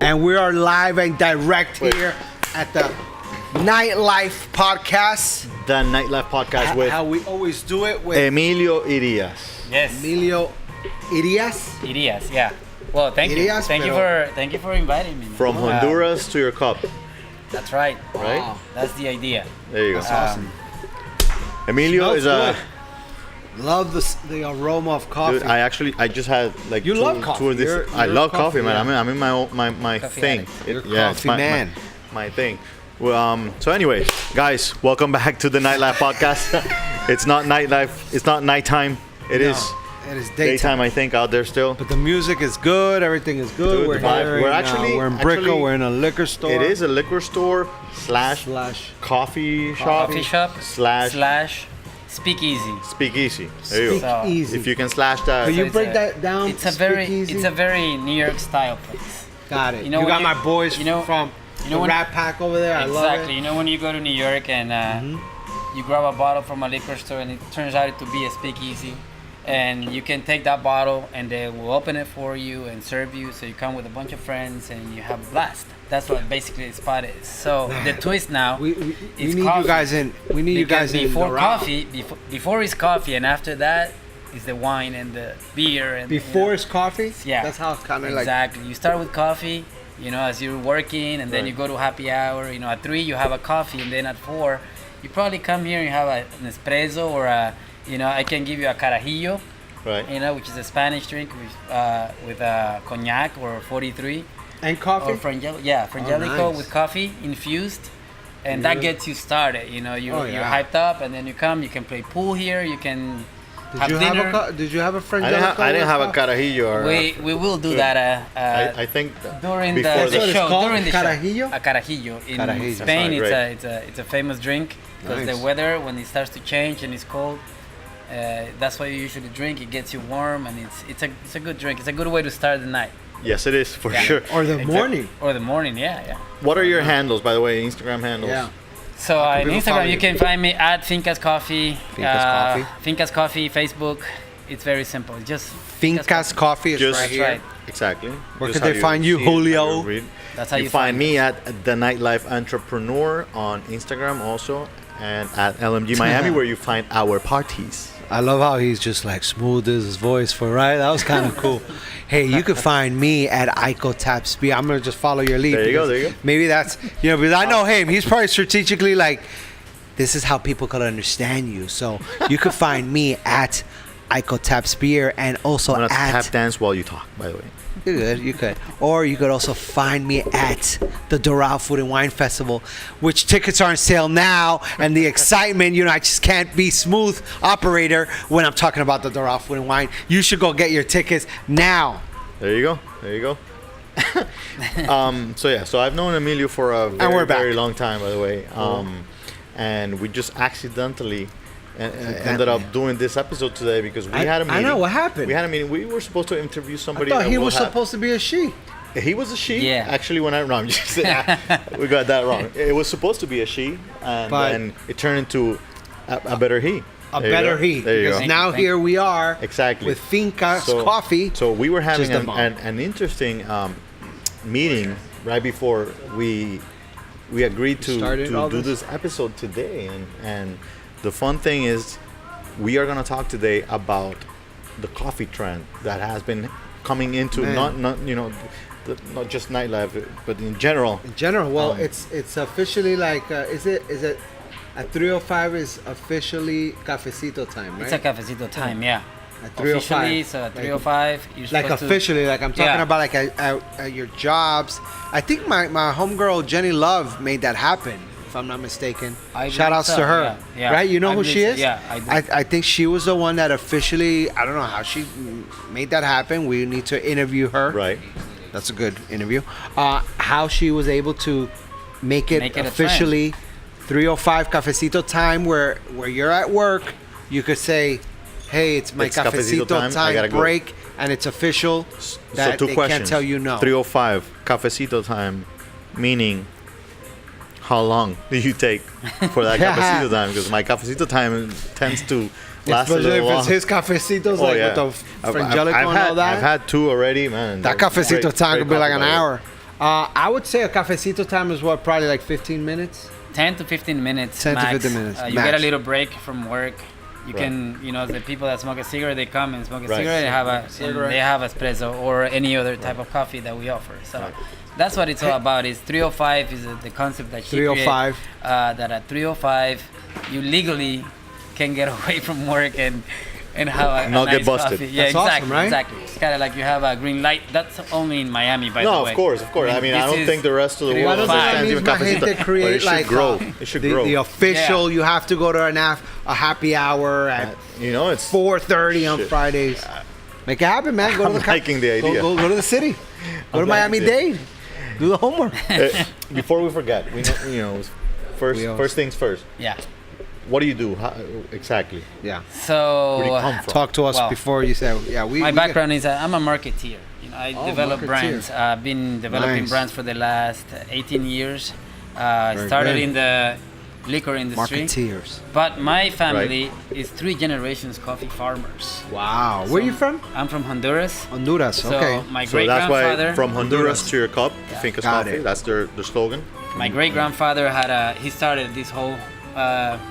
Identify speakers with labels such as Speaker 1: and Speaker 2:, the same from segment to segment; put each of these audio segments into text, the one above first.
Speaker 1: And we are live and direct here at the Nightlife Podcast.
Speaker 2: The Nightlife Podcast with
Speaker 1: how we always do it with
Speaker 2: Emilio Irias.
Speaker 3: Yes.
Speaker 1: Emilio Irias.
Speaker 3: Irias, yeah. Well, thank
Speaker 1: Irias,
Speaker 3: you. Thank you for inviting me.
Speaker 2: From Honduras to your cup,
Speaker 3: That's right.
Speaker 2: right?
Speaker 1: Wow.
Speaker 3: That's the idea.
Speaker 2: There you go.
Speaker 1: That's awesome.
Speaker 2: Emilio
Speaker 1: Smells
Speaker 2: is a
Speaker 1: good. Love the aroma of coffee.
Speaker 2: dude. I just had like
Speaker 1: You
Speaker 2: two,
Speaker 1: love coffee.
Speaker 2: two of this.
Speaker 1: You're
Speaker 2: I love coffee, man.
Speaker 1: yeah.
Speaker 2: I'm in my
Speaker 3: Coffee
Speaker 2: thing.
Speaker 3: addict.
Speaker 1: You're
Speaker 2: it's
Speaker 1: coffee man.
Speaker 2: My thing. Well, so anyways, guys, welcome back to the Nightlife Podcast. It's not nightlife. It's not nighttime. It is
Speaker 1: It is
Speaker 2: daytime. I think out there still.
Speaker 1: But the music is good. Everything is good.
Speaker 2: Dude,
Speaker 1: we're
Speaker 2: the vibe.
Speaker 1: here. We're in Brickell. We're in a liquor store.
Speaker 2: It is a liquor store slash coffee shop
Speaker 3: Coffee shop
Speaker 2: slash
Speaker 3: speakeasy.
Speaker 2: speakeasy. There you go.
Speaker 3: So-
Speaker 1: Easy.
Speaker 2: If you can slash that.
Speaker 1: Could you
Speaker 3: it's
Speaker 1: break
Speaker 3: a-
Speaker 1: that down?
Speaker 3: It's a
Speaker 1: Speakeasy?
Speaker 3: very New York style place.
Speaker 1: Got it.
Speaker 3: You know
Speaker 1: you
Speaker 3: when
Speaker 1: got
Speaker 3: you-
Speaker 1: my boys
Speaker 3: you know-
Speaker 1: from
Speaker 3: you know
Speaker 1: the
Speaker 3: when-
Speaker 1: Rat Pack over there. I love
Speaker 3: Exactly.
Speaker 1: it.
Speaker 3: You know when you go to New York and you grab a bottle from a liquor store and it turns out to be a speakeasy, and you can take that bottle and they will open it for you and serve you. So you come with a bunch of friends and you have a blast. That's what basically the spot is. So the twist now,
Speaker 1: We
Speaker 3: it's
Speaker 1: need
Speaker 3: coffee.
Speaker 1: you guys in. We need you
Speaker 3: Because
Speaker 1: guys in.
Speaker 3: before
Speaker 1: the
Speaker 3: coffee, before is coffee, and after that is the wine and the beer. And
Speaker 1: Before it's coffee.
Speaker 3: Yeah.
Speaker 1: That's how it's kind of like.
Speaker 3: exactly. You start with coffee, as you're working, and then
Speaker 2: Right.
Speaker 3: you go to happy hour. At 3 you have a coffee, and then at 4 you probably come here and you have an espresso or I can give you a carajillo,
Speaker 2: Right.
Speaker 3: which is a Spanish drink with cognac or 43
Speaker 1: And coffee.
Speaker 3: or frangelico
Speaker 1: nice.
Speaker 3: with coffee infused. And
Speaker 1: Really?
Speaker 3: that gets you started. You're
Speaker 1: yeah.
Speaker 3: hyped up, and then you come. You can play pool here. You can have
Speaker 1: Did you
Speaker 3: dinner.
Speaker 1: Did you have a friend?
Speaker 2: I didn't have a carajillo or
Speaker 3: We will do that
Speaker 2: I think
Speaker 3: during
Speaker 2: before
Speaker 3: the
Speaker 1: That's what it's
Speaker 3: show.
Speaker 1: called?
Speaker 3: During the
Speaker 1: Carajillo?
Speaker 3: show, a carajillo in
Speaker 1: Carajillo.
Speaker 3: Spain.
Speaker 2: That's
Speaker 3: It's a famous drink because
Speaker 1: Nice.
Speaker 3: the weather when it starts to change and it's cold. That's what you usually drink. It gets you warm, and it's a good drink. It's a good way to start the night
Speaker 2: yes, it is for
Speaker 3: Yeah.
Speaker 2: sure.
Speaker 1: Or the morning.
Speaker 3: or the morning. Yeah.
Speaker 2: What are your handles, by the way? Instagram handles.
Speaker 1: Yeah.
Speaker 3: So on
Speaker 1: people follow
Speaker 3: Instagram,
Speaker 1: you?
Speaker 3: you can find me at Fincas Coffee.
Speaker 1: Fincas Coffee.
Speaker 3: Fincas Coffee. Facebook. It's very simple. Just
Speaker 1: Fincas Coffee is
Speaker 2: Just-
Speaker 1: right
Speaker 3: That's
Speaker 1: here.
Speaker 3: right.
Speaker 2: Exactly.
Speaker 1: Where
Speaker 2: Just
Speaker 1: could
Speaker 2: how
Speaker 1: they find you,
Speaker 2: see it, how
Speaker 1: Julio?
Speaker 2: read.
Speaker 3: That's how you
Speaker 2: find
Speaker 3: find
Speaker 2: me at the Nightlife Entrepreneur on Instagram also, and at LMG Miami where you find our parties.
Speaker 1: I love how he's just like smooth as his voice for right. That was kind of cool. Hey, you can find me at Ico Tap Speed. I'm gonna just follow your lead.
Speaker 2: There you go,
Speaker 1: because
Speaker 2: there you go.
Speaker 1: Maybe that's because I know him. He's probably strategically like, this is how people could understand you. So you can find me at Ico Tap Spear and also
Speaker 2: I'm gonna
Speaker 1: at
Speaker 2: tap dance while you talk, by the way.
Speaker 1: you could. Or you could also find me at the Doral Food and Wine Festival, which tickets are on sale now. And the excitement, I just can't be smooth operator when I'm talking about the Doral Food and Wine. You should go get your tickets now.
Speaker 2: There you go. There you go. So I've known Emilio for a
Speaker 1: we're
Speaker 2: very
Speaker 1: back.
Speaker 2: long time, by the way. And we just accidentally ended up doing this episode today because we had a meeting.
Speaker 1: I know what happened.
Speaker 2: We had a meeting. We were supposed to interview
Speaker 1: I
Speaker 2: somebody.
Speaker 1: thought
Speaker 2: that
Speaker 1: he
Speaker 2: will
Speaker 1: was
Speaker 2: have-
Speaker 1: supposed to be a she.
Speaker 2: He was a she.
Speaker 3: Yeah.
Speaker 2: Actually, I'm just saying, we got that wrong. It was supposed to be a she, and
Speaker 1: But-
Speaker 2: then it turned into a better he.
Speaker 1: A
Speaker 2: There you
Speaker 1: better
Speaker 2: go.
Speaker 1: he.
Speaker 2: There you
Speaker 1: Because
Speaker 2: go.
Speaker 1: now
Speaker 3: Thank
Speaker 1: here we are.
Speaker 2: Exactly.
Speaker 1: With Fincas
Speaker 2: So-
Speaker 1: Coffee.
Speaker 2: So we were having
Speaker 1: Just the bomb.
Speaker 2: an interesting meeting right before we agreed to
Speaker 1: started all
Speaker 2: do
Speaker 1: this?
Speaker 2: this episode today, and the fun thing is we are gonna talk today about the coffee trend that has been coming into
Speaker 1: Man.
Speaker 2: not just nightlife but in general.
Speaker 1: In general, well, it's officially like, is it at 3:05 is officially cafecito time, right?
Speaker 3: It's a cafecito time. Yeah.
Speaker 1: At 3:05.
Speaker 3: Officially, so at 3:05, you're
Speaker 1: Like
Speaker 3: supposed to-
Speaker 1: officially, like I'm talking
Speaker 3: Yeah.
Speaker 1: about like at your jobs. I think my homegirl Jenny Love made that happen, if I'm not mistaken.
Speaker 3: I
Speaker 1: Shout
Speaker 3: believe
Speaker 1: outs
Speaker 3: so,
Speaker 1: to her.
Speaker 3: yeah, yeah.
Speaker 1: Right? You know
Speaker 3: I
Speaker 1: who
Speaker 3: believe
Speaker 1: she
Speaker 3: so,
Speaker 1: is?
Speaker 3: yeah, I do.
Speaker 1: I think she was the one that officially, I don't know how she made that happen. We need to interview her.
Speaker 2: Right.
Speaker 1: That's a good interview. How she was able to make it
Speaker 3: Make it a trend.
Speaker 1: officially 3:05 cafecito time where you're at work, you could say, hey, it's my
Speaker 2: It's cafecito
Speaker 1: cafecito
Speaker 2: time, I gotta
Speaker 1: time
Speaker 2: go.
Speaker 1: break, and it's official that
Speaker 2: so two
Speaker 1: they
Speaker 2: questions.
Speaker 1: can't tell you no.
Speaker 2: 3:05 cafecito time, meaning how long do you take for that cafecito time? Because my cafecito time tends to last a
Speaker 1: Especially
Speaker 2: little
Speaker 1: if
Speaker 2: long.
Speaker 1: it's his cafecitos, like with the frangelico and all that.
Speaker 2: I've had 2 already, man.
Speaker 1: That
Speaker 2: They're
Speaker 1: cafecito
Speaker 2: great-
Speaker 1: time
Speaker 2: great
Speaker 1: could be like
Speaker 2: coffee,
Speaker 1: an
Speaker 2: by the way.
Speaker 1: hour. I would say a cafecito time is what, probably like 15 minutes?
Speaker 3: 10 to 15 minutes
Speaker 1: 10 to
Speaker 3: max.
Speaker 1: 15 minutes,
Speaker 3: You
Speaker 1: max.
Speaker 3: get a little break from work. You
Speaker 2: Right.
Speaker 3: can, the people that smoke a cigarette, they come and smoke a
Speaker 2: Right.
Speaker 3: cigarette and they have espresso or any other type of coffee that we offer. So
Speaker 2: Right.
Speaker 3: that's what it's all about. Is 305 is the concept that she
Speaker 1: 305.
Speaker 3: created, that at 305 you legally can get away from work and have a
Speaker 2: Not
Speaker 3: nice
Speaker 2: get busted.
Speaker 3: coffee. Yeah,
Speaker 1: That's awesome,
Speaker 3: exactly,
Speaker 1: right?
Speaker 3: exactly. It's kind of like you have a green light. That's only in Miami, by the
Speaker 2: No,
Speaker 3: way.
Speaker 2: of course. I mean, I
Speaker 3: this
Speaker 2: don't
Speaker 3: is
Speaker 2: think the rest of the world
Speaker 3: 305.
Speaker 2: understands even
Speaker 1: That means
Speaker 2: cafecito.
Speaker 1: my gente
Speaker 2: But
Speaker 1: create
Speaker 2: it should
Speaker 1: like
Speaker 2: grow. It should grow.
Speaker 1: the official.
Speaker 3: Yeah.
Speaker 1: You have to go to a happy hour at
Speaker 2: It's
Speaker 1: 4:30 on
Speaker 2: Shit.
Speaker 1: Fridays. Make it happen, man. Go
Speaker 2: I'm
Speaker 1: to the
Speaker 2: liking the idea.
Speaker 1: Go to the city. Go to Miami
Speaker 2: liking it.
Speaker 1: Dade. Do the homework.
Speaker 2: Before we forget, first
Speaker 1: We always-
Speaker 2: first things first.
Speaker 3: Yeah.
Speaker 2: What do you do? How, exactly?
Speaker 1: Yeah.
Speaker 3: So
Speaker 2: Where do you come from?
Speaker 1: Talk to us
Speaker 3: Well,
Speaker 1: before you say. Yeah,
Speaker 3: my background is I'm a marketeer. I develop
Speaker 1: marketeer.
Speaker 3: brands. I've been developing
Speaker 1: Nice.
Speaker 3: brands for the last 18 years.
Speaker 1: Very
Speaker 3: Started
Speaker 1: good.
Speaker 3: in the liquor industry.
Speaker 1: Marketeers.
Speaker 3: But my family is 3 generations coffee farmers.
Speaker 1: Wow. Where are you from?
Speaker 3: I'm from Honduras.
Speaker 1: Honduras.
Speaker 3: So
Speaker 1: Okay.
Speaker 3: my
Speaker 2: So
Speaker 3: great
Speaker 2: that's why
Speaker 3: grandfather,
Speaker 2: from Honduras to your cup,
Speaker 3: Yeah.
Speaker 2: Finca's
Speaker 1: Got
Speaker 2: Coffee.
Speaker 1: it.
Speaker 2: That's their slogan.
Speaker 3: my great grandfather he started this whole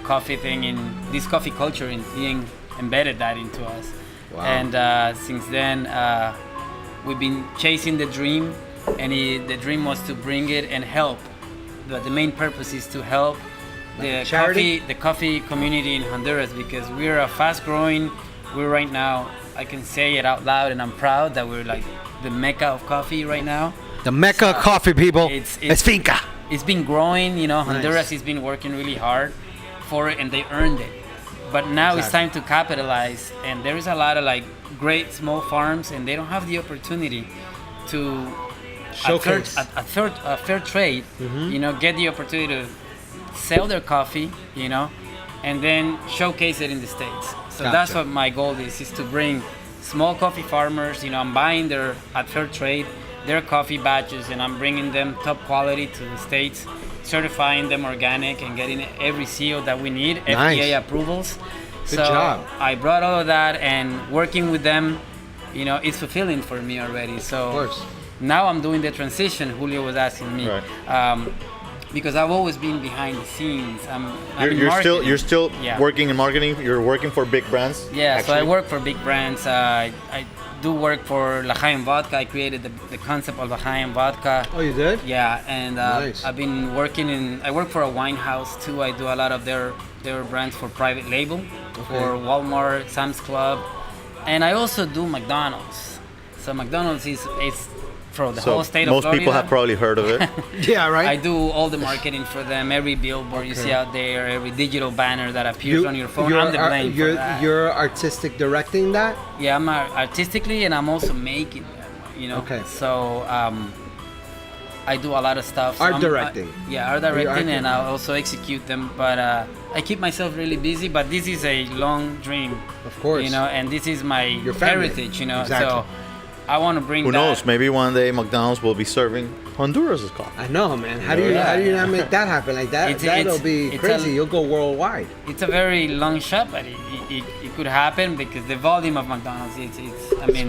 Speaker 3: coffee thing in this coffee culture and being embedded that into us.
Speaker 1: Wow.
Speaker 3: And since then we've been chasing the dream, and the dream was to bring it and help. The main purpose is to help the
Speaker 1: charity?
Speaker 3: coffee community in Honduras, because we're a we're right now, I can say it out loud and I'm proud that we're like the mecca of coffee right now.
Speaker 1: The Mecca of coffee, people.
Speaker 3: It's-
Speaker 1: It's Finca.
Speaker 3: It's been growing, Honduras
Speaker 1: Nice.
Speaker 3: has been working really hard for it and they earned it. But now it's time to capitalize, and there is a lot of like great small farms and they don't have the opportunity to
Speaker 1: Showcase.
Speaker 3: a fair trade, get the opportunity to sell their coffee, and then showcase it in the States. So that's
Speaker 1: Gotcha.
Speaker 3: what my goal is to bring small coffee farmers, I'm buying at fair trade, their coffee batches, and I'm bringing them top quality to the States, certifying them organic and getting every seal that we need,
Speaker 1: Nice.
Speaker 3: FDA approvals.
Speaker 1: Good
Speaker 3: So
Speaker 1: job.
Speaker 3: I brought all of that, and working with them, it's fulfilling for me already. So
Speaker 1: Of course.
Speaker 3: now I'm doing the transition. Julio was asking me,
Speaker 2: Right.
Speaker 3: because I've always been behind the scenes. I'm in
Speaker 2: You're still
Speaker 3: Yeah.
Speaker 2: working in marketing. You're working for big brands.
Speaker 3: Yeah, so I
Speaker 2: actually?
Speaker 3: work for big brands. I do work for L'Chaim Vodka. I created the concept of L'Chaim Vodka.
Speaker 1: Oh, you did?
Speaker 3: Yeah, and
Speaker 1: Nice.
Speaker 3: I've been working I work for a wine house too. I do a lot of their brands for private label, for Walmart, Sam's Club, and I also do McDonald's. So McDonald's is for the whole state of
Speaker 2: most
Speaker 3: Florida.
Speaker 2: people have probably heard of it.
Speaker 1: Yeah, right.
Speaker 3: I do all the marketing for them. Every billboard you see out there, every digital banner that appears on your phone, I'm the blame for that.
Speaker 1: You're artistic directing that?
Speaker 3: Yeah, I'm artistically, and I'm also making them.
Speaker 1: Okay.
Speaker 3: So I do a lot of stuff. So
Speaker 1: Art
Speaker 3: I'm-
Speaker 1: directing.
Speaker 3: art directing, and I also execute them. But I keep myself really busy. But this is a long dream,
Speaker 1: Of course.
Speaker 3: and this is my
Speaker 1: Your family.
Speaker 3: heritage.
Speaker 1: Exactly.
Speaker 3: So I want to bring
Speaker 2: Who
Speaker 3: that.
Speaker 2: knows? Maybe one day McDonald's will be serving Honduras' coffee.
Speaker 1: I know, man. How do you not make that happen like that? That'll be crazy. You'll go worldwide.
Speaker 3: It's a very long shot, but it could happen because the volume of McDonald's, it's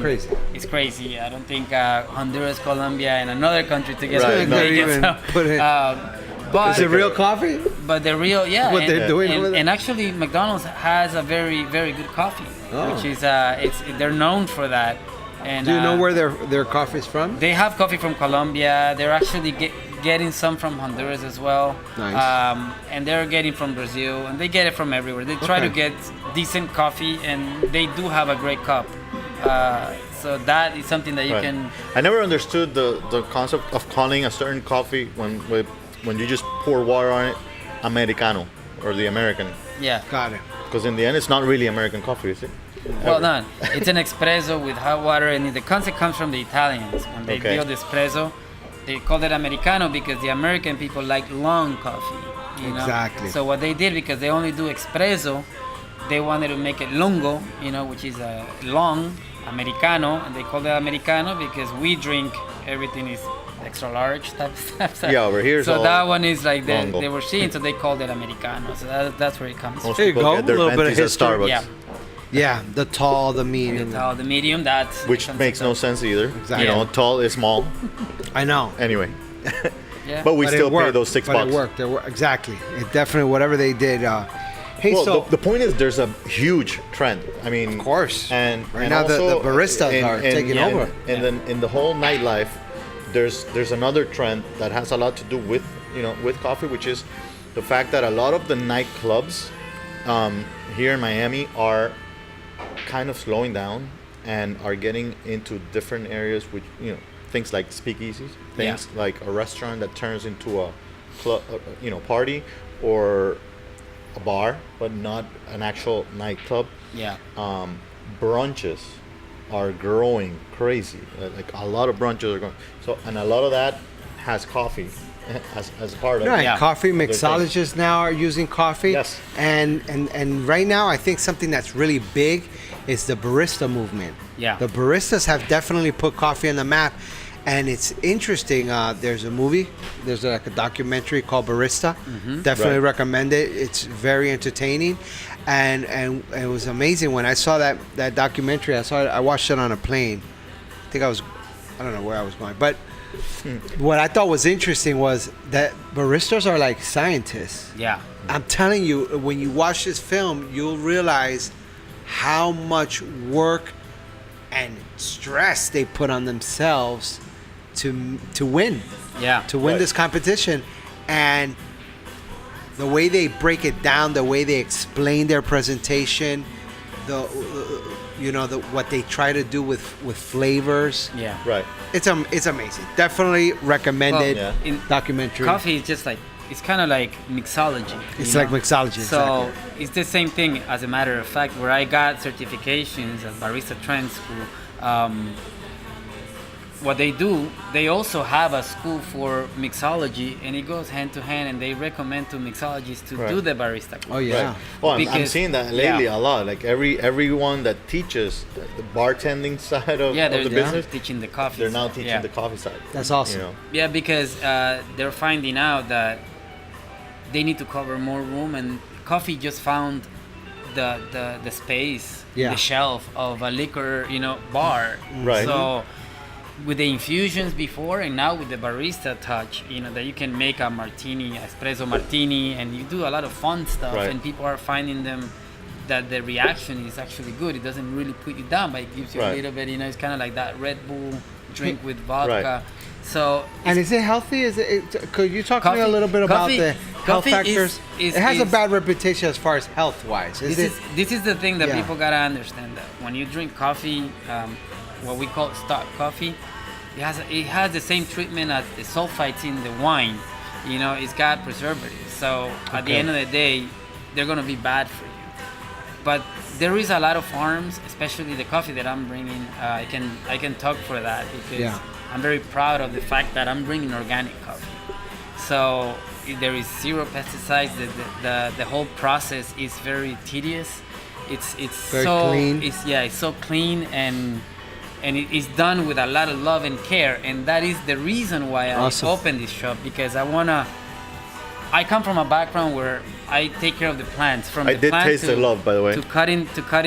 Speaker 1: crazy.
Speaker 3: It's crazy. I don't think Honduras, Colombia, and another country together
Speaker 2: Right,
Speaker 3: could
Speaker 2: no.
Speaker 3: make it.
Speaker 1: Even
Speaker 3: So,
Speaker 1: put it-
Speaker 3: but
Speaker 1: Is it real coffee?
Speaker 3: but the real, yeah.
Speaker 1: What
Speaker 3: and,
Speaker 1: they're doing
Speaker 3: and,
Speaker 1: over there?
Speaker 3: and actually, McDonald's has a very, very good coffee,
Speaker 1: Oh.
Speaker 3: which is they're known for that. And
Speaker 1: Do you know where their coffee's from?
Speaker 3: they have coffee from Colombia. They're actually getting some from Honduras as well.
Speaker 1: Nice.
Speaker 3: And they're getting from Brazil, and they get it from everywhere. They try to
Speaker 1: Okay.
Speaker 3: get decent coffee, and they do have a great cup. So that is something that you
Speaker 2: Right.
Speaker 3: can.
Speaker 2: I never understood the concept of calling a certain coffee when you just pour water on it, Americano, or the American.
Speaker 3: Yeah.
Speaker 1: Got it.
Speaker 2: Because in the end, it's not really American coffee, is it?
Speaker 3: Well done. It's an espresso with hot water, and the concept comes from the Italians. When they
Speaker 2: Okay.
Speaker 3: build espresso, they call it Americano because the American people like long coffee.
Speaker 1: Exactly.
Speaker 3: So what they did, because they only do espresso, they wanted to make it lungo, which is a long Americano, and they call it Americano because we drink everything is extra large type of stuff. So,
Speaker 2: Yeah, over here is
Speaker 3: so
Speaker 2: all
Speaker 3: that one is like
Speaker 2: longo.
Speaker 3: they were seeing, so they called it Americano. So that's where it comes
Speaker 2: Most
Speaker 3: from.
Speaker 1: There you
Speaker 2: people
Speaker 1: go,
Speaker 2: get their
Speaker 1: a little bit of
Speaker 2: Ventis at
Speaker 1: history.
Speaker 2: Starbucks,
Speaker 3: Yeah.
Speaker 1: Yeah, the tall, the medium.
Speaker 3: The medium, that's
Speaker 2: which makes no sense either.
Speaker 1: Exactly.
Speaker 2: You know, tall is small.
Speaker 1: I know.
Speaker 2: Anyway,
Speaker 3: Yeah.
Speaker 2: but we
Speaker 1: But
Speaker 2: still
Speaker 1: it
Speaker 2: pay
Speaker 1: worked.
Speaker 2: those $6.
Speaker 1: But it worked. Exactly. It definitely, whatever they did. Hey,
Speaker 2: Well,
Speaker 1: so
Speaker 2: the point is, there's a huge trend. I mean,
Speaker 1: of course.
Speaker 2: and
Speaker 1: right
Speaker 2: and
Speaker 1: now
Speaker 2: also
Speaker 1: the baristas are taking
Speaker 3: yeah.
Speaker 1: over.
Speaker 2: And then in the whole nightlife, there's another trend that has a lot to do with with coffee, which is the fact that a lot of the nightclubs here in Miami are kind of slowing down and are getting into different areas, which things like speakeasies, things like a restaurant that turns into a club, party, or a bar, but not an actual nightclub.
Speaker 3: Yeah.
Speaker 2: Brunches are growing crazy. Like a lot of brunches are going. So, and a lot of that has coffee as a part of
Speaker 1: Right,
Speaker 2: it.
Speaker 3: Yeah.
Speaker 1: coffee
Speaker 2: Other things.
Speaker 1: mixologists now are using coffee.
Speaker 2: Yes.
Speaker 1: And right now, I think something that's really big is the barista movement.
Speaker 3: Yeah.
Speaker 1: The baristas have definitely put coffee on the map, and it's interesting. There's a movie, there's like a documentary called Barista. Definitely
Speaker 2: Right.
Speaker 1: recommend it. It's very entertaining, and it was amazing when I saw that documentary. I watched it on a plane. I don't know where I was going, but what I thought was interesting was that baristas are like scientists.
Speaker 3: Yeah.
Speaker 1: I'm telling you, when you watch this film, you'll realize how much work and stress they put on themselves to win,
Speaker 3: Yeah.
Speaker 1: to win
Speaker 2: Right.
Speaker 1: this competition, and the way they break it down, the way they explain their presentation, what they try to do with flavors.
Speaker 3: Yeah.
Speaker 2: Right.
Speaker 1: It's amazing. Definitely recommended
Speaker 2: Well,
Speaker 3: in
Speaker 1: documentary.
Speaker 3: Coffee is just like, it's kind of like mixology.
Speaker 1: It's
Speaker 3: you
Speaker 1: like
Speaker 3: know?
Speaker 1: mixology.
Speaker 3: So
Speaker 1: Exactly.
Speaker 3: it's the same thing, as a matter of fact, where I got certifications at Barista Trend School. What they do, they also have a school for mixology, and it goes hand to hand, and they recommend to mixologists to
Speaker 2: Right.
Speaker 3: do the barista course.
Speaker 1: Oh yeah.
Speaker 2: Right. Well, I'm
Speaker 3: Because-
Speaker 2: seeing that lately
Speaker 3: yeah.
Speaker 2: a lot. Like everyone that teaches the bartending side of,
Speaker 3: Yeah,
Speaker 2: of
Speaker 3: they're
Speaker 2: the business,
Speaker 3: teaching the coffee.
Speaker 2: they're now
Speaker 3: side.
Speaker 2: teaching
Speaker 3: Yeah.
Speaker 2: the coffee side.
Speaker 1: That's awesome.
Speaker 3: Yeah, because they're finding out that they need to cover more room, and coffee just found the space,
Speaker 1: Yeah.
Speaker 3: the shelf of a liquor, bar.
Speaker 2: Right.
Speaker 3: So with the infusions before, and now with the barista touch, that you can make a martini, espresso martini, and you do a lot of fun stuff,
Speaker 2: Right.
Speaker 3: and people are finding them that the reaction is actually good. It doesn't really put you down, but it gives you a
Speaker 2: Right.
Speaker 3: little bit. It's kind of like that Red Bull drink with vodka. So
Speaker 1: And is it healthy? Could you talk to me a
Speaker 3: Coffee-
Speaker 1: little bit about
Speaker 3: coffee-
Speaker 1: the health
Speaker 3: coffee
Speaker 1: factors?
Speaker 3: is-
Speaker 1: It has a
Speaker 3: is-
Speaker 1: bad reputation as far as health wise.
Speaker 3: this is the thing that
Speaker 1: Yeah.
Speaker 3: people gotta understand, that when you drink coffee, what we call stock coffee, it has the same treatment as the sulfites in the wine. It's got preservatives. So at the
Speaker 1: Okay.
Speaker 3: end of the day, they're gonna be bad for you. But there is a lot of farms, especially the coffee that I'm bringing. I can talk for that because
Speaker 1: Yeah.
Speaker 3: I'm very proud of the fact that I'm bringing organic coffee. So there is zero pesticides. The whole process is very tedious. It's
Speaker 1: Very
Speaker 3: so
Speaker 1: clean.
Speaker 3: It's so clean, and it is done with a lot of love and care, and that is the reason why
Speaker 1: Awesome.
Speaker 3: I opened this shop, because I come from a background where I take care of the plants from
Speaker 2: I
Speaker 3: the
Speaker 2: did
Speaker 3: plant
Speaker 2: taste the love, by the way.
Speaker 3: to cutting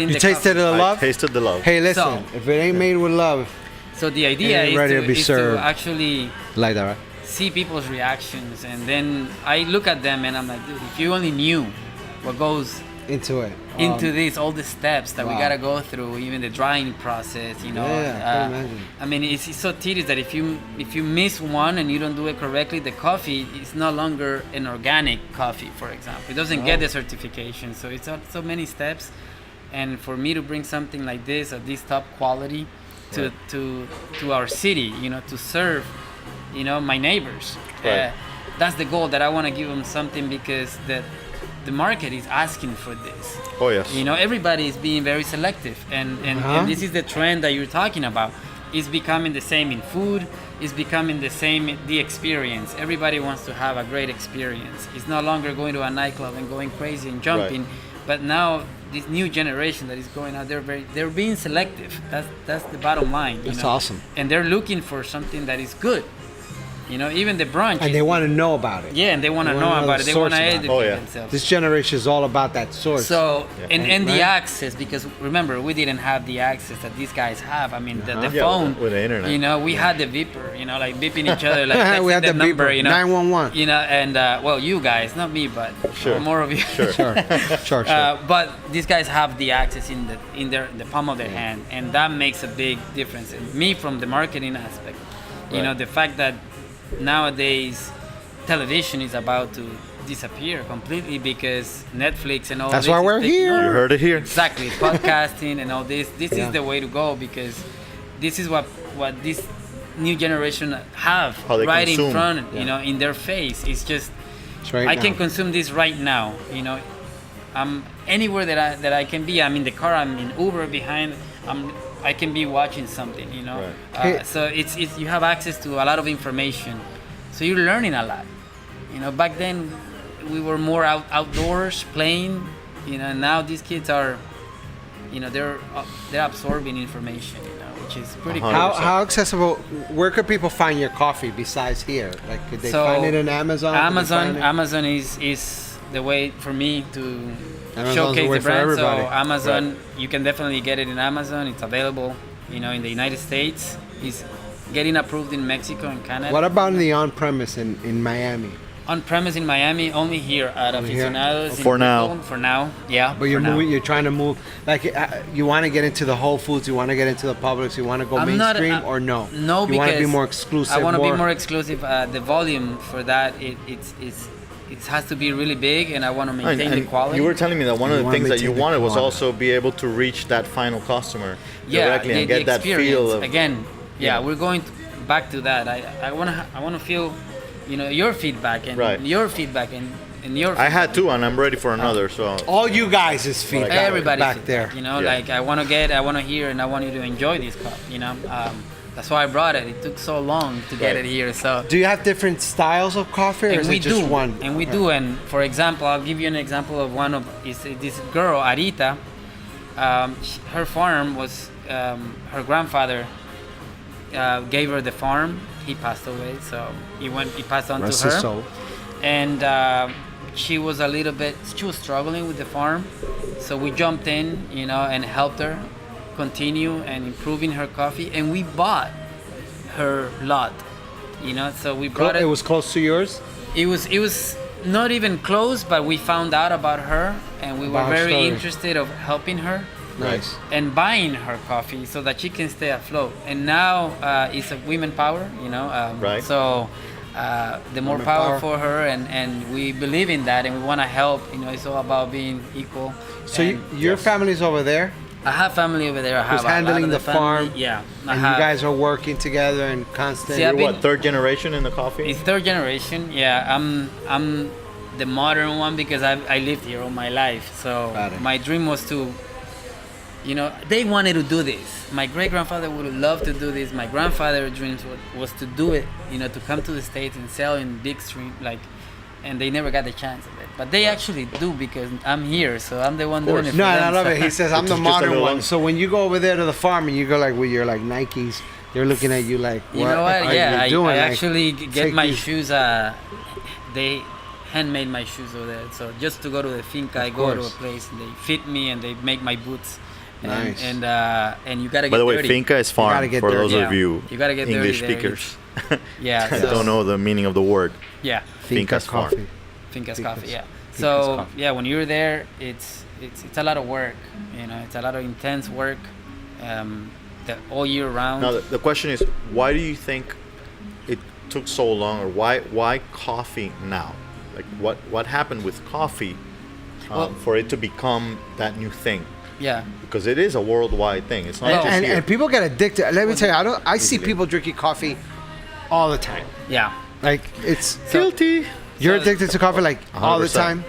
Speaker 1: You
Speaker 3: the
Speaker 1: tasted
Speaker 3: coffee.
Speaker 1: the love?
Speaker 2: I tasted the love.
Speaker 1: Hey, listen,
Speaker 3: So-
Speaker 1: if it ain't made with love,
Speaker 3: So the idea
Speaker 1: ain't
Speaker 3: is
Speaker 1: ready
Speaker 3: to,
Speaker 1: to be served.
Speaker 3: actually
Speaker 1: like that, right?
Speaker 3: see people's reactions, and then I look at them and I'm like, dude, if you only knew what goes
Speaker 1: Into it.
Speaker 3: into this, all the steps that we
Speaker 1: wow.
Speaker 3: gotta go through, even the drying process,
Speaker 1: Yeah, I can imagine.
Speaker 3: I mean, it's so tedious that if you miss one and you don't do it correctly, the coffee is no longer an organic coffee, for example. It doesn't get the certification, so it's so many steps. And for me to bring something like this, of this top quality, to our city, to serve, my neighbors.
Speaker 2: Right.
Speaker 3: That's the goal, that I want to give them something, because the market is asking for this.
Speaker 2: Oh yes.
Speaker 3: Everybody is being very selective, and this is the trend that you're talking about. It's becoming the same in food. It's becoming the same in the experience. Everybody wants to have a great experience. It's no longer going to a nightclub and going crazy and jumping, but now this new generation that is going out, they're being selective. That's the bottom line.
Speaker 1: That's awesome.
Speaker 3: And they're looking for something that is good. even the brunch.
Speaker 1: And they want to know about it.
Speaker 3: Yeah, and they want to
Speaker 1: They
Speaker 3: know
Speaker 1: wanna know
Speaker 3: about
Speaker 1: the
Speaker 3: it. They
Speaker 1: source
Speaker 3: want to
Speaker 1: about it.
Speaker 3: educate
Speaker 2: Oh, yeah.
Speaker 3: themselves.
Speaker 1: This generation is all about that source.
Speaker 3: So and the
Speaker 1: Right?
Speaker 3: access, because remember we didn't have the access that these guys have. I mean the
Speaker 2: Yeah,
Speaker 3: phone
Speaker 2: with the internet.
Speaker 3: We had the beeper, like beeping each other, like texting
Speaker 1: we had the
Speaker 3: number,
Speaker 1: beeper, 911.
Speaker 3: And well, you guys, not me, but
Speaker 2: Sure.
Speaker 3: more of you.
Speaker 1: Sure.
Speaker 3: But these guys have the access in the palm of their hand, and that makes a big difference. And me, from the marketing aspect,
Speaker 2: Right.
Speaker 3: the fact that nowadays television is about to disappear completely because Netflix and all
Speaker 1: That's
Speaker 3: this
Speaker 1: why
Speaker 3: is
Speaker 1: we're
Speaker 3: taking
Speaker 1: here.
Speaker 3: over.
Speaker 2: You heard it here.
Speaker 3: Exactly, podcasting and all this. This
Speaker 1: Yeah.
Speaker 3: is the way to go, because this is what this new generation have
Speaker 2: How they
Speaker 3: right in
Speaker 2: consume.
Speaker 3: front,
Speaker 2: Yeah.
Speaker 3: in their face. It's just
Speaker 1: It's right
Speaker 3: I
Speaker 1: now.
Speaker 3: can consume this right now. I'm anywhere that I can be. I'm in the car. I'm in Uber behind. I can be watching something.
Speaker 2: Right.
Speaker 3: So it's you have access to a lot of information. So you're learning a lot. Back then we were more outdoors playing. And now these kids are, they're absorbing information. Which is pretty cool.
Speaker 1: How accessible? Where could people find your coffee besides here? Like, could they
Speaker 3: So,
Speaker 1: find it in Amazon? Could they find it-
Speaker 3: Amazon is the way for me to
Speaker 1: Amazon's
Speaker 3: showcase
Speaker 1: the way
Speaker 3: the
Speaker 1: for
Speaker 3: brand. So
Speaker 1: everybody.
Speaker 3: Amazon, you can definitely get it in Amazon. It's available, in the United States. It's getting approved in Mexico and Canada.
Speaker 1: What about in the on-premise in Miami?
Speaker 3: On premise in Miami, only here at
Speaker 1: Only here?
Speaker 3: Aficionados. in
Speaker 2: For now.
Speaker 3: Brooklyn, For now, yeah.
Speaker 1: But you're
Speaker 3: for now.
Speaker 1: moving. You're trying to move. Like, you want to get into the Whole Foods. You want to get into the Publix. You want to go
Speaker 3: I'm not-
Speaker 1: mainstream or no?
Speaker 3: No,
Speaker 1: you
Speaker 3: because
Speaker 1: want to be more exclusive.
Speaker 3: I want to be more exclusive. The volume for that, it has to be really big, and I want to maintain the quality.
Speaker 2: You were telling me that one of
Speaker 1: You
Speaker 2: the
Speaker 1: wanna
Speaker 2: things that you
Speaker 1: maintain the
Speaker 2: wanted was
Speaker 1: quality.
Speaker 2: also be able to reach that final customer
Speaker 3: Yeah,
Speaker 2: directly and
Speaker 3: the
Speaker 2: get that
Speaker 3: experience.
Speaker 2: feel of
Speaker 3: Again,
Speaker 2: Yeah.
Speaker 3: we're going back to that. I want to feel, your feedback and
Speaker 2: Right.
Speaker 3: your feedback and your.
Speaker 2: I had two, and I'm ready for another. So
Speaker 1: All you guys is feedback.
Speaker 3: everybody
Speaker 1: back there.
Speaker 2: Yeah.
Speaker 3: Like I want to hear, and I want you to enjoy this cup. That's why I brought it. It took so long to get
Speaker 2: Right.
Speaker 3: it here. So.
Speaker 1: Do you have different styles of coffee, or
Speaker 3: And
Speaker 1: is
Speaker 3: we
Speaker 1: it just
Speaker 3: do,
Speaker 1: one?
Speaker 3: and we do. And for example, I'll give you an example of one of this girl, Arita. Her farm was her grandfather gave her the farm. He passed away, so he passed on
Speaker 1: Rest
Speaker 3: to her.
Speaker 1: his soul.
Speaker 3: And she was she was struggling with the farm, so we jumped in, and helped her continue and improving her coffee. And we bought her lot, so we brought
Speaker 1: It was close to yours.
Speaker 3: it was not even close, but we found out about her, and we were
Speaker 1: About her
Speaker 3: very
Speaker 1: story.
Speaker 3: interested of helping her
Speaker 1: Nice.
Speaker 3: and buying her coffee so that she can stay afloat. And now it's a women power,
Speaker 2: Right.
Speaker 3: So the more
Speaker 1: Women
Speaker 3: power
Speaker 1: power.
Speaker 3: for her, and we believe in that, and we want to help. It's all about being equal.
Speaker 1: So
Speaker 3: And
Speaker 1: your
Speaker 2: Yes.
Speaker 1: family's over there,
Speaker 3: I have family over there. I have
Speaker 1: who's
Speaker 3: a lot
Speaker 1: handling
Speaker 3: of
Speaker 1: the
Speaker 3: family.
Speaker 1: farm,
Speaker 3: Yeah, I
Speaker 1: and you
Speaker 3: have.
Speaker 1: guys are working together and constant.
Speaker 3: See, I've
Speaker 2: you're
Speaker 3: been-
Speaker 2: what, third generation in the coffee?
Speaker 3: It's third generation. Yeah, I'm the modern one because I lived here all my life. So
Speaker 1: Got it.
Speaker 3: my dream was to, they wanted to do this. My great grandfather would love to do this. My grandfather's dreams was to do it. To come to the States and sell in big stream, and they never got the chance of it. But they actually do because I'm here, so I'm the one doing it.
Speaker 1: No,
Speaker 3: for
Speaker 1: and I
Speaker 3: them,
Speaker 1: love
Speaker 3: so-
Speaker 1: it. He says, "I'm
Speaker 2: It's
Speaker 1: the
Speaker 2: just a
Speaker 1: modern
Speaker 2: little
Speaker 1: one."
Speaker 2: un-
Speaker 1: So when you go over there to the farm and you go with your Nikes, they're looking at you like,
Speaker 3: You know what?
Speaker 1: are
Speaker 3: Yeah,
Speaker 1: you doing?
Speaker 3: I
Speaker 1: Like,
Speaker 3: actually get
Speaker 1: take
Speaker 3: my
Speaker 1: these-
Speaker 3: shoes. They handmade my shoes over there. So just to go to the finca, I go to a
Speaker 1: course.
Speaker 3: place and they fit me and they make my boots. And,
Speaker 1: Nice.
Speaker 3: and you gotta get
Speaker 2: By the way,
Speaker 3: dirty.
Speaker 2: finca is
Speaker 1: gotta
Speaker 2: farm
Speaker 1: get
Speaker 2: for those
Speaker 3: dirty.
Speaker 2: of you
Speaker 3: You gotta get dirty
Speaker 2: English
Speaker 3: there.
Speaker 2: speakers
Speaker 3: Yeah,
Speaker 2: that
Speaker 3: so,
Speaker 2: don't know the meaning of the word.
Speaker 3: Yeah,
Speaker 2: Finca's farm.
Speaker 1: coffee.
Speaker 3: finca's coffee. Yeah.
Speaker 1: Finca's
Speaker 3: So
Speaker 1: coffee.
Speaker 3: yeah, when you're there, it's a lot of work. It's a lot of intense work, all year round.
Speaker 2: Now the question is, why do you think it took so long, or why coffee now? Like what happened with coffee
Speaker 3: Well-
Speaker 2: for it to become that new thing?
Speaker 3: Yeah.
Speaker 2: Because it is a worldwide thing. It's not
Speaker 3: Well,
Speaker 2: just
Speaker 1: And,
Speaker 2: here.
Speaker 1: and people get addicted. Let me tell you, I see people drinking coffee all the time.
Speaker 3: Yeah.
Speaker 1: Like it's
Speaker 2: Guilty.
Speaker 1: you're
Speaker 3: So-
Speaker 1: addicted to coffee like all the
Speaker 2: 100%.
Speaker 1: time.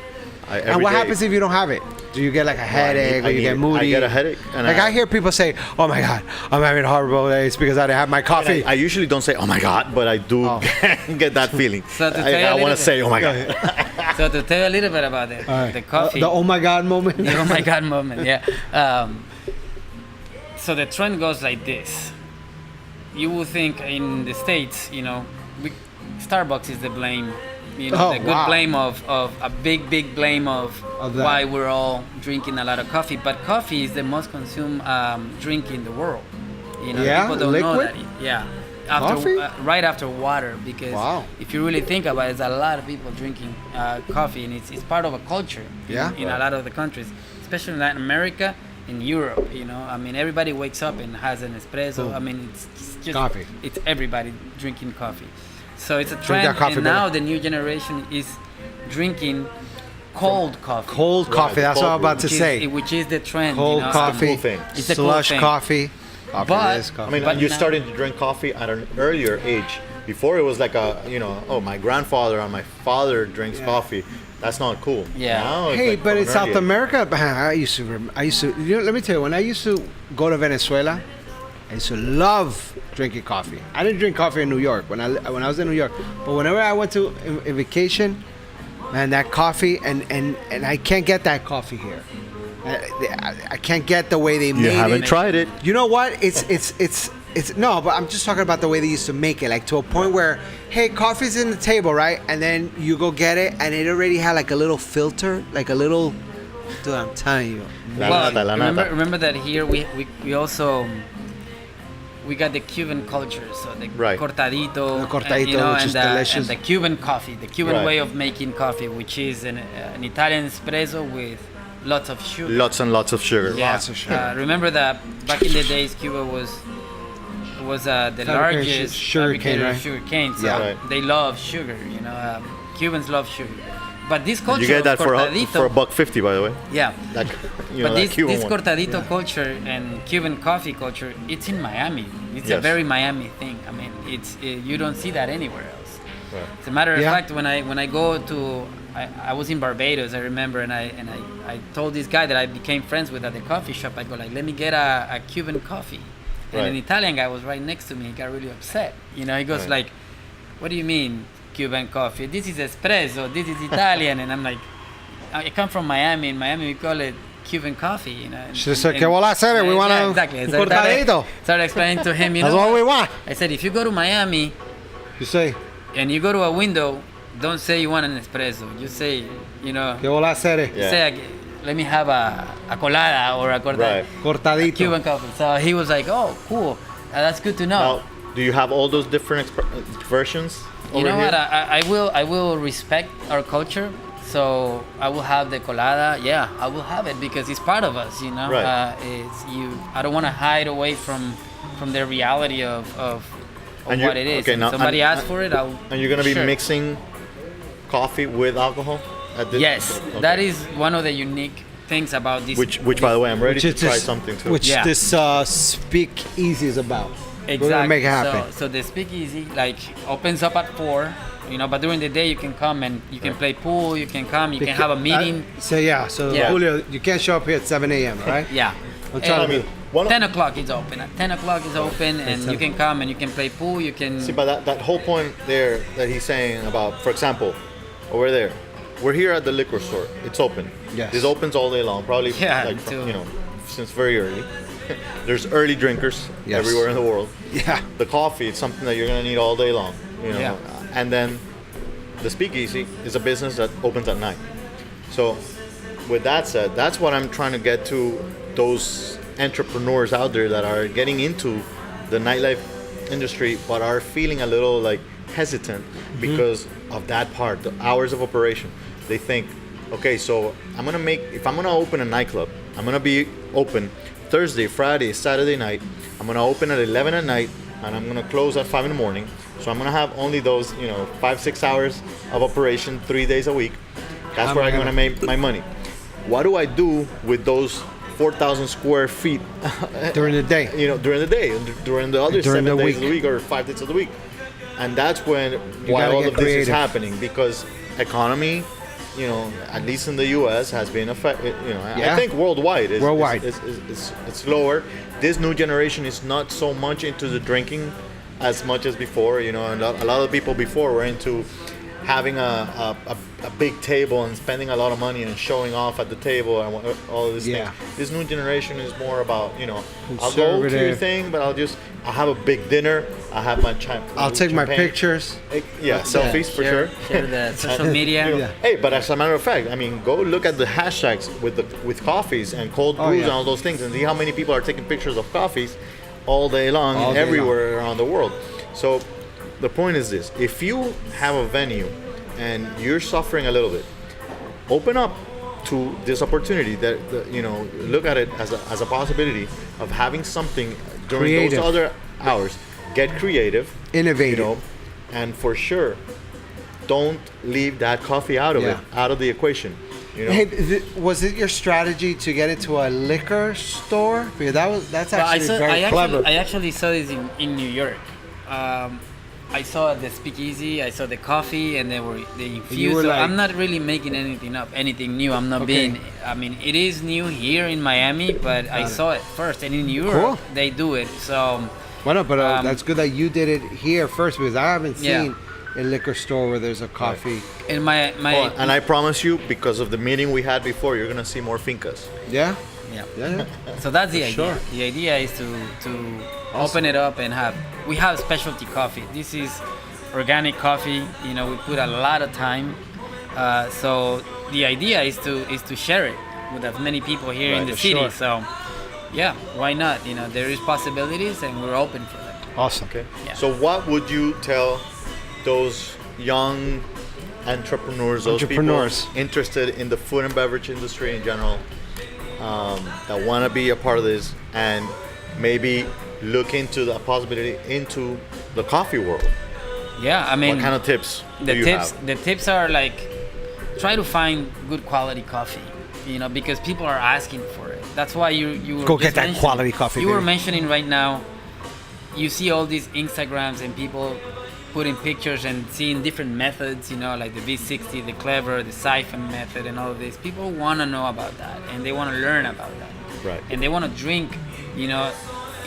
Speaker 2: Every
Speaker 1: And what
Speaker 2: day.
Speaker 1: happens if you don't have it? Do you get like a headache or you get moody?
Speaker 2: I get a headache. And
Speaker 1: Like I hear people say, "Oh my God, I'm having a horrible day. It's because I didn't have my coffee."
Speaker 2: I usually don't say, "Oh my God," but I do
Speaker 1: Oh.
Speaker 2: get that feeling.
Speaker 3: So to tell you a
Speaker 2: I want
Speaker 3: little
Speaker 2: to say, "Oh my God."
Speaker 3: So to tell you a little bit about it, the coffee.
Speaker 1: The oh my God moment.
Speaker 3: The oh my God moment, yeah. So the trend goes like this. You will think in the States, Starbucks is the blame. You know,
Speaker 1: Oh,
Speaker 3: the good
Speaker 1: wow.
Speaker 3: blame of a big blame of
Speaker 1: that.
Speaker 3: why we're all drinking a lot of coffee. But coffee is the most consumed drink in the world. You know,
Speaker 1: Yeah?
Speaker 3: people don't know
Speaker 1: Liquid?
Speaker 3: that. Yeah. After,
Speaker 1: Coffee?
Speaker 3: right after water, because
Speaker 1: Wow.
Speaker 3: if you really think about it, there's a lot of people drinking coffee, and it's part of a culture
Speaker 1: Yeah.
Speaker 3: in a lot of the countries, especially in Latin America, in Europe. You know, I mean, everybody wakes up and has an espresso.
Speaker 1: Boom.
Speaker 3: I mean, it's just
Speaker 1: Coffee.
Speaker 3: It's everybody drinking coffee. So it's a
Speaker 1: that
Speaker 3: trend,
Speaker 1: coffee,
Speaker 3: and now
Speaker 1: brother.
Speaker 3: the new generation is drinking cold coffee.
Speaker 1: Cold coffee. That's what I'm about to
Speaker 3: which is-
Speaker 1: say.
Speaker 3: which is the trend.
Speaker 1: Cold
Speaker 3: you know?
Speaker 1: coffee,
Speaker 2: cool thing.
Speaker 3: It's a cool
Speaker 1: slush
Speaker 3: thing.
Speaker 1: coffee. Coffee
Speaker 3: But-
Speaker 1: is coffee.
Speaker 2: I mean,
Speaker 3: But
Speaker 2: you're
Speaker 3: now-
Speaker 2: starting to drink coffee at an earlier age. Before it was like my grandfather or my father drinks coffee. That's not cool.
Speaker 3: Yeah.
Speaker 2: Now it's
Speaker 1: Hey,
Speaker 2: like
Speaker 1: but
Speaker 2: from
Speaker 1: in
Speaker 2: an
Speaker 1: South
Speaker 2: early age.
Speaker 1: America, I used to, you know, let me tell you, when I used to go to Venezuela, I used to love drinking coffee. I didn't drink coffee in New York when I was in New York, but whenever I went to a vacation, man, that coffee and I can't get that coffee here. I can't get the way they made
Speaker 2: You haven't
Speaker 1: it.
Speaker 2: tried it.
Speaker 1: You know what? It's no, but I'm just talking about the way they used to make it, like to a point where, hey, coffee's in the table, right? And then you go get it, and it already had like a little filter, like a little. Dude, I'm telling you.
Speaker 2: La
Speaker 3: Well,
Speaker 2: nata, la nata.
Speaker 3: remember that here we also we got the Cuban culture, so the
Speaker 2: Right.
Speaker 1: The
Speaker 3: cortadito,
Speaker 1: cortadito, which is delicious.
Speaker 3: and the Cuban coffee, the Cuban
Speaker 2: Right.
Speaker 3: way of making coffee, which is an Italian espresso with lots of sugar.
Speaker 2: Lots and lots of sugar.
Speaker 3: Yeah.
Speaker 1: Lots of sugar.
Speaker 3: Remember that back in the days, Cuba was the largest
Speaker 1: sugar cane,
Speaker 3: fabricator of
Speaker 1: right?
Speaker 3: sugar cane. So
Speaker 1: Yeah.
Speaker 2: Right.
Speaker 3: they love sugar. You know, Cubans love sugar. But this culture,
Speaker 2: You get that
Speaker 3: of
Speaker 2: for
Speaker 3: cortadito,
Speaker 2: $1.50, by the way.
Speaker 3: yeah.
Speaker 2: Like,
Speaker 3: But
Speaker 2: that
Speaker 3: this
Speaker 2: Cuban one.
Speaker 3: cortadito culture and Cuban coffee culture, it's in Miami. It's a
Speaker 2: Yes.
Speaker 3: very Miami thing. I mean, you don't see that anywhere else.
Speaker 2: Right.
Speaker 3: As a matter of
Speaker 1: Yeah.
Speaker 3: fact, when I go to, I was in Barbados, I remember, and I told this guy that I became friends with at the coffee shop. I go like, let me get a Cuban coffee, and
Speaker 2: Right.
Speaker 3: an Italian guy was right next to me. He got really upset. You know, he goes
Speaker 2: Right.
Speaker 3: like, what do you mean Cuban coffee? This is espresso. This is Italian, and I'm like, I come from Miami. In Miami, we call it Cuban coffee. You know.
Speaker 1: She said, "Que voy a hacer? We want a
Speaker 3: exactly.
Speaker 1: un
Speaker 3: So I started-
Speaker 1: cortadito."
Speaker 3: started explaining to him, you
Speaker 1: That's
Speaker 3: know.
Speaker 1: what we want.
Speaker 3: I said, if you go to Miami
Speaker 1: You say,
Speaker 3: and you go to a window, don't say you want an espresso. You say, you know,
Speaker 1: "Que voy a hacer?"
Speaker 2: Yeah.
Speaker 3: say, let me have a colada or a
Speaker 2: Right.
Speaker 1: Cortadito.
Speaker 3: Cuban coffee. So he was like, oh, cool. That's good to know.
Speaker 2: Now, do you have all those different versions?
Speaker 3: You
Speaker 2: over
Speaker 3: know
Speaker 2: here?
Speaker 3: what? I will respect our culture. So I will have the colada. Yeah, I will have it because it's part of us. You know,
Speaker 2: Right.
Speaker 3: I don't want to hide away from the reality of
Speaker 2: And you-
Speaker 3: what it is.
Speaker 2: okay,
Speaker 3: And
Speaker 2: now-
Speaker 3: somebody
Speaker 2: and-
Speaker 3: asks for it, I'll.
Speaker 2: And you're gonna be
Speaker 3: sure.
Speaker 2: mixing coffee with alcohol at this.
Speaker 3: Yes,
Speaker 2: Okay.
Speaker 3: that is one of the unique things about this.
Speaker 2: Which, by the way, I'm ready to
Speaker 1: is
Speaker 2: try
Speaker 1: this-
Speaker 2: something too.
Speaker 1: Which
Speaker 3: Yeah.
Speaker 1: this Speak Easy is about.
Speaker 3: Exactly.
Speaker 1: We're gonna make it happen.
Speaker 3: So the speakeasy like opens up at 4, you know, but during the day you can come and you can play pool, you can come, you can have a meeting.
Speaker 1: So
Speaker 3: Yeah.
Speaker 1: Julio, you can't show up here at 7 a.m., right?
Speaker 3: Yeah.
Speaker 1: I'm trying
Speaker 3: And
Speaker 1: to
Speaker 2: I mean, one of-
Speaker 3: 10 o'clock is open. At 10 o'clock is open, and you can come and you can play pool. You can.
Speaker 2: See, but that whole point there that he's saying about, for example, over there, we're here at the liquor store. It's open.
Speaker 1: Yes.
Speaker 2: This opens all day long, probably
Speaker 3: Yeah,
Speaker 2: like
Speaker 3: until-
Speaker 2: you know, since very early. There's early drinkers
Speaker 1: Yes.
Speaker 2: everywhere in the world.
Speaker 1: Yeah.
Speaker 2: The coffee, it's something that you're gonna need all day long. You know,
Speaker 3: Yeah.
Speaker 2: and then the speakeasy is a business that opens at night. So, with that said, that's what I'm trying to get to those entrepreneurs out there that are getting into the nightlife industry but are feeling a little like hesitant because of that part, the hours of operation. They think, okay, so if I'm gonna open a nightclub, I'm gonna be open Thursday, Friday, Saturday night. I'm gonna open at 11 at night and I'm gonna close at 5 in the morning. So I'm gonna have only those, 5-6 hours of operation 3 days a week. That's
Speaker 1: How
Speaker 2: where
Speaker 1: am I
Speaker 2: I'm gonna make my money. What do I do with those 4,000 square feet
Speaker 1: During the day.
Speaker 2: during the day, and during the other
Speaker 1: During
Speaker 2: 7
Speaker 1: the
Speaker 2: days of
Speaker 1: week.
Speaker 2: the week or 5 days of the week? And that's why
Speaker 1: gotta
Speaker 2: all
Speaker 1: get
Speaker 2: of this is
Speaker 1: creative.
Speaker 2: happening, because economy, at least in the U.S., has been affected. I
Speaker 1: Yeah.
Speaker 2: think worldwide.
Speaker 1: Worldwide.
Speaker 2: It's lower. This new generation is not so much into the drinking as much as before. And a lot of people before were into having a big table and spending a lot of money and showing off at the table and all of these
Speaker 1: Yeah.
Speaker 2: things. This new generation is more about, I'll go to your
Speaker 1: Conservative.
Speaker 2: thing, but I have a big dinner. I have my
Speaker 1: I'll take my pictures.
Speaker 2: Yeah, selfies for sure.
Speaker 3: Share the social media.
Speaker 2: You know, hey, but as a matter of fact, I mean, go look at the hashtags with coffees and cold brews and all those things, and see how many people are taking pictures of coffees all day long everywhere around the world. So the point is this: if you have a venue and you're suffering a little bit, open up to this opportunity. That you know, look at it as a possibility of having something during
Speaker 1: Creative.
Speaker 2: those other hours. Get creative,
Speaker 1: Innovative.
Speaker 2: you know, and for sure, don't leave that coffee out of it, out of the equation. You know?
Speaker 1: Hey, was it your strategy to get into a liquor store? Because that's actually very clever.
Speaker 3: I actually saw this in New York. I saw the speakeasy, I saw the coffee, and they infused.
Speaker 1: were
Speaker 3: So
Speaker 1: like-
Speaker 3: I'm not really making anything new. I'm not being. I mean, it is new here in Miami, but I saw it first, and in Europe
Speaker 1: Cool.
Speaker 3: they do it. So
Speaker 1: Well, no, but that's good that you did it here first, because I haven't
Speaker 3: Yeah.
Speaker 1: seen a liquor store where there's a coffee.
Speaker 3: in my
Speaker 2: Oh, and I promise you, because of the meeting we had before, you're gonna see more fincas.
Speaker 1: Yeah?
Speaker 3: yeah.
Speaker 1: Yeah.
Speaker 3: So that's the idea.
Speaker 1: Sure.
Speaker 3: The idea is to open it up and we have specialty coffee. This is organic coffee. You know, we put a lot of time. So the idea is to share it with as many people here in
Speaker 2: Right,
Speaker 3: the
Speaker 2: for
Speaker 3: city.
Speaker 1: sure.
Speaker 3: So yeah, why not? You know, there is possibilities, and we're open for them.
Speaker 1: Awesome.
Speaker 2: Okay.
Speaker 3: Yeah.
Speaker 2: So what would you tell those young entrepreneurs, those
Speaker 1: Entrepreneurs.
Speaker 2: people interested in the food and beverage industry in general, that want to be a part of this and maybe look into the possibility into the coffee world?
Speaker 3: Yeah, I mean,
Speaker 2: What kind of tips do
Speaker 3: the
Speaker 2: you
Speaker 3: tips
Speaker 2: have?
Speaker 3: the tips are like, try to find good quality coffee, you know, because people are asking for it. That's why you were
Speaker 1: Go
Speaker 3: just
Speaker 1: get that
Speaker 3: mentioning-
Speaker 1: quality coffee,
Speaker 3: you were
Speaker 1: baby.
Speaker 3: mentioning right now, you see all these Instagrams and people putting pictures and seeing different methods, you know, like the V60, the clever, the siphon method, and all of this. People want to know about that, and they want to learn about that,
Speaker 2: Right.
Speaker 3: and they want to drink, you know,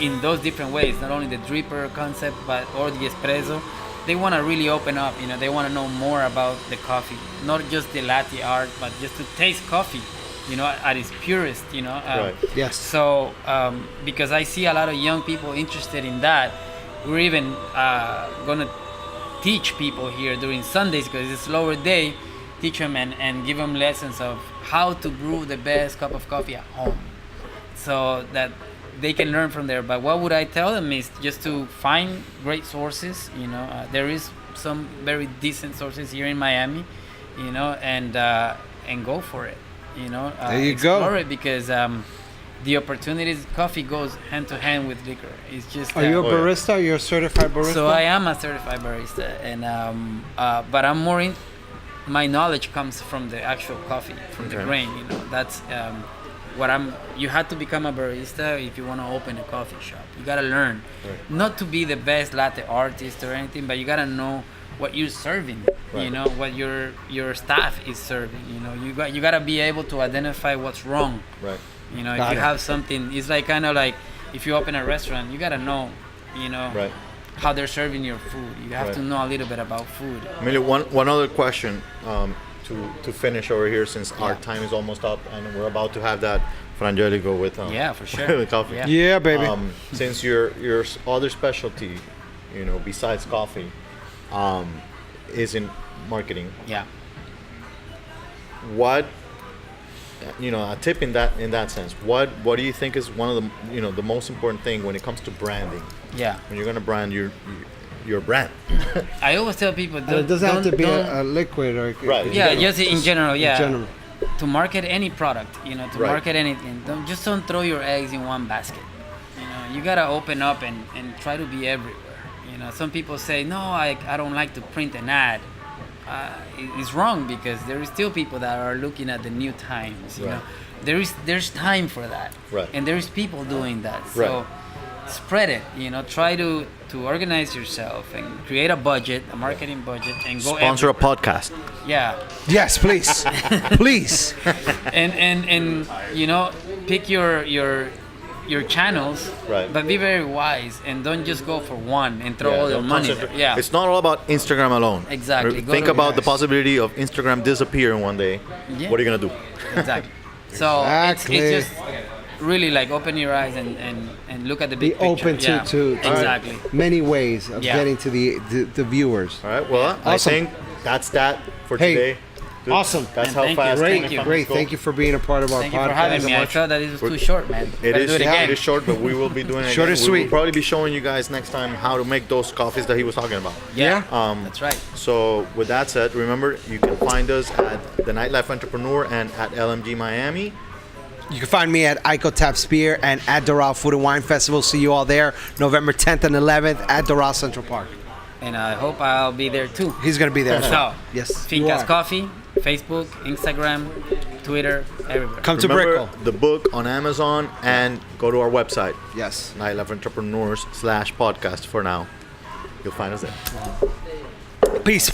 Speaker 3: in those different ways, not only the dripper concept but or the espresso. They want to really open up, you know, they want to know more about the coffee, not just the latte art, but just to taste coffee, you know, at its purest, you know.
Speaker 2: Right.
Speaker 1: Yes.
Speaker 3: So because I see a lot of young people interested in that, we're even gonna teach people here during Sundays, because it's a slower day, teach them and give them lessons of how to brew the best cup of coffee at home, so that they can learn from there. But what would I tell them is just to find great sources. You know, there is some very decent sources here in Miami, you know, and go for it. You know,
Speaker 1: There you go.
Speaker 3: explore it, because the opportunities. Coffee goes hand to hand with liquor. It's just.
Speaker 1: Are you a
Speaker 2: Oh, yeah.
Speaker 1: barista? You're a certified barista?
Speaker 3: So I am a certified barista, and but I'm more in. My knowledge comes from the actual coffee, from the
Speaker 2: Okay.
Speaker 3: grain. You know, that's what I'm. You had to become a barista if you want to open a coffee shop. You gotta learn,
Speaker 2: Right.
Speaker 3: not to be the best latte artist or anything, but you gotta know what you're serving.
Speaker 2: Right.
Speaker 3: You know what your staff is serving. You know, you gotta be able to identify what's wrong.
Speaker 2: Right.
Speaker 3: You know,
Speaker 1: Got
Speaker 3: if you
Speaker 1: it.
Speaker 3: have something, it's like kind of like if you open a restaurant, you gotta know, you know,
Speaker 2: Right.
Speaker 3: how they're serving your food. You have
Speaker 2: Right.
Speaker 3: to know a little bit about food.
Speaker 2: Emilio, one other question to finish over here, since our
Speaker 3: Yeah.
Speaker 2: time is almost up and we're about to have that frangelico with
Speaker 3: Yeah, for sure.
Speaker 2: with coffee.
Speaker 3: Yeah.
Speaker 1: Yeah, baby.
Speaker 2: Since your other specialty, you know, besides coffee, is in marketing.
Speaker 3: Yeah.
Speaker 2: What, you know, a tip in that sense? What do you think is one of the the most important thing when it comes to branding?
Speaker 3: Yeah.
Speaker 2: When you're gonna brand your brand.
Speaker 3: I always tell people,
Speaker 1: And it doesn't have to be
Speaker 3: don't-
Speaker 1: a liquid or
Speaker 2: Right.
Speaker 3: yeah,
Speaker 2: general.
Speaker 3: just in general. Yeah.
Speaker 1: in general.
Speaker 3: To market any product, you know, to
Speaker 2: Right.
Speaker 3: market anything, don't throw your eggs in one basket. You know, you gotta open up and try to be everywhere. You know, some people say, no, I don't like to print an ad. It's wrong, because there is still people that are looking at the new times. You
Speaker 2: Right.
Speaker 3: know, there's time for that,
Speaker 2: Right.
Speaker 3: and there is people doing that. So
Speaker 2: Right.
Speaker 3: spread it. You know, try to organize yourself and create a budget, a marketing budget, and go
Speaker 2: Sponsor a
Speaker 3: everywhere.
Speaker 2: podcast.
Speaker 3: Yeah.
Speaker 1: Yes, please. Please.
Speaker 3: and you know, pick your channels,
Speaker 2: Right.
Speaker 3: but be very wise and don't just go for one and throw all your
Speaker 2: don't
Speaker 3: money there.
Speaker 2: concentrate.
Speaker 3: Yeah,
Speaker 2: It's not all about Instagram alone.
Speaker 3: Exactly. Go
Speaker 2: Think
Speaker 3: to-
Speaker 2: about the
Speaker 1: Yes.
Speaker 2: possibility of Instagram disappearing one day.
Speaker 3: Yeah.
Speaker 2: What are you gonna do?
Speaker 3: exactly. So
Speaker 1: Exactly.
Speaker 3: it's just really like open your eyes and look at the big
Speaker 1: Be open
Speaker 3: picture.
Speaker 1: to
Speaker 3: exactly.
Speaker 1: many ways of
Speaker 3: Yeah.
Speaker 1: getting to the viewers.
Speaker 2: All right. Well, I
Speaker 1: Awesome.
Speaker 2: think that's that for
Speaker 1: Hey,
Speaker 2: today. Dude,
Speaker 1: awesome.
Speaker 2: That's
Speaker 3: And
Speaker 2: how
Speaker 3: thank you.
Speaker 2: fast.
Speaker 3: Thank
Speaker 2: 25
Speaker 3: you.
Speaker 2: minutes
Speaker 1: Great.
Speaker 2: go.
Speaker 1: Thank you for being a part of our
Speaker 3: Thank you
Speaker 1: podcast.
Speaker 3: for having me. I
Speaker 2: much.
Speaker 3: felt that this was too short, man.
Speaker 2: It
Speaker 3: Gotta
Speaker 2: is,
Speaker 3: do it
Speaker 2: yeah,
Speaker 3: again.
Speaker 2: it is short, but we will be doing it
Speaker 1: Short
Speaker 2: again.
Speaker 1: and sweet.
Speaker 2: We'll probably be showing you guys next time how to make those coffees that he was talking about.
Speaker 3: Yeah,
Speaker 2: Um,
Speaker 3: that's right.
Speaker 2: So with that said, remember you can find us at the Nightlife Entrepreneur and at LMG Miami.
Speaker 1: You can find me at Ico Tap Spear and at Doral Food and Wine Festival. See you all there, November 10th and 11th at Doral Central Park.
Speaker 3: And I hope I'll be there too.
Speaker 1: He's gonna be there. as well.
Speaker 3: So,
Speaker 1: Yes, you
Speaker 3: Fincas
Speaker 1: are.
Speaker 3: Coffee, Facebook, Instagram, Twitter, everywhere.
Speaker 1: Come to
Speaker 2: Remember
Speaker 1: Brickell.
Speaker 2: the book on Amazon and go to our website,
Speaker 1: Yes.
Speaker 2: Nightlife Entrepreneurs /podcast for now. You'll find us there.
Speaker 1: Peace.